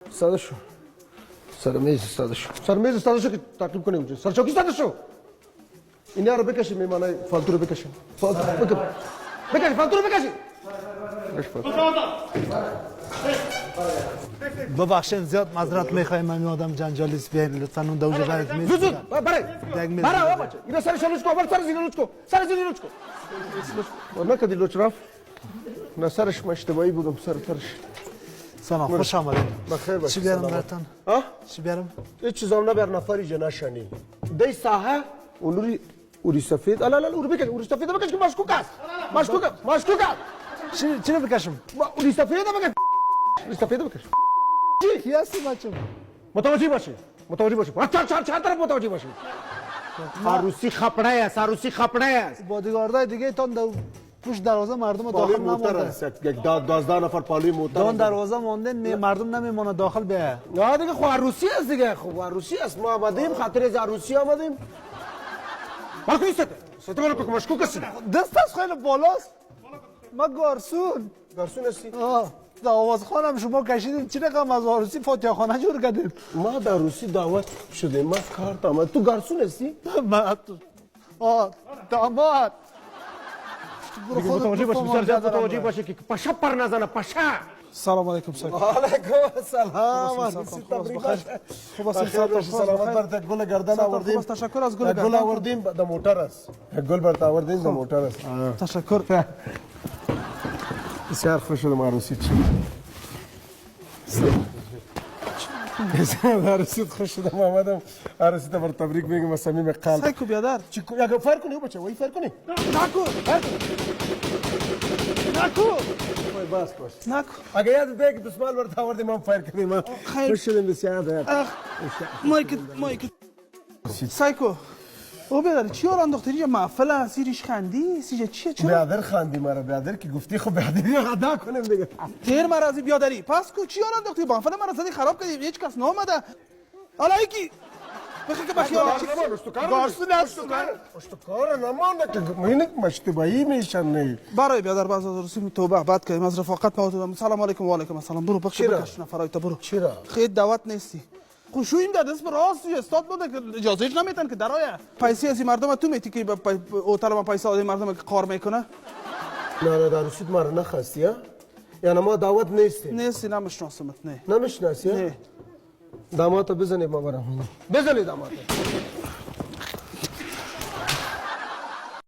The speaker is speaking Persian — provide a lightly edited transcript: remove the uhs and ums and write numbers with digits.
ساده شو. سر میز ساده شو. سر میز ساده شو که تعقیب کنیم اونجا. سر چوکی ساده شو. اینا رو بکشیم میمانای فالتو رو بکشیم. فالتو بکش فالتو رو بکشیم. ببخشید زیاد معذرت میخوایم من آدم جنجالی است بیاین لطفا اون دوجه برات میز زود برای بچه اینا سرش لوچ کو اول سر زیر لوچ کو سر زیر لوچ کو ما کدی لوچ رفت نه سرش ما اشتباهی بودم سرش سلام خوش آمدید بخیر باشید چی بیارم براتون ها چی بیارم هیچ چیزام نبر نفری جناشانی دی ساحه اونوری اوری سفید لا لا اوری بکش اوری سفید بکش که مشکوک است مشکوک است چی بکشم اوری سفید بکش اوری سفید بکش کی هستی بچه متوجه باشه چند طرف متوجه باشه عروسی خپړه است بادیگاردای دیگه تان دو پشت دروازه مردم داخل نمونده یک 12 نفر پالی موتر دان دروازه مونده مردم نمیمونه داخل بیا نه دیگه خب عروسی است دیگه خب عروسی است ما آمدیم خاطر از عروسی آمدیم ما کی ست منو که مشکوک است دستش خیلی بالاست ما گارسون هستی در آوازخانم شما کشیدین چی رقم از عروسی فاتحه خانه جور کردین ما در عروسی دعوت شدیم ما کارت آمد تو گارسون هستی من داماد دیگه متوجه باش بسیار زیاد متوجه باشه که پاشا پر نزنه پاشا سلام علیکم سر علیکم السلام عروسی تبریک باشه خوب است سلامت برات گل گردن آوردیم تشکر از گل گل آوردیم د موټر است گل برات آوردیم د موټر است تشکر بسیار خوش شدم عروسی چی عروسی خوش شدم آمدم عروسی تو بر تبریک میگم صمیم قلب سایکو بیادر چی یا فر کنی بچه وای فر کنی نکو وای باش نکو اگه یاد بیگ دسمال برات آوردیم من فر کنیم خوش شدم بسیار مایک سایکو او بیادر چی آر انداختی اینجا محفل است سیریش خندی سیجا چیه چرا بیادر خندی مرا بیادر که گفتی خب بیادری ادا کنم دیگه تیر مرازی بیادری پس کو چی آر انداختی محفل مرا زدی خراب کردی هیچ کس نامده حالا یکی بخی که بخیال گارسون است اشتکار نمانده که مینک مشتبهی میشن نه برای بیادر باز از رسیم توبه بعد که از رفاقت ما سلام علیکم و علیکم السلام برو بکش نفرای تا برو چرا خیلی دعوت نیستی خوشویم در دست راست استاد بوده که اجازهش نمیتن که درایه پیسه از مردم تو میتی که اوتر ما پیسه از مردم که کار میکنه نه در رسید مرا نخواستی ها یعنی ما دعوت نیستی نمیشناسمت نه نمیشناسی نه داماد بزنید ما برام بزنید داماد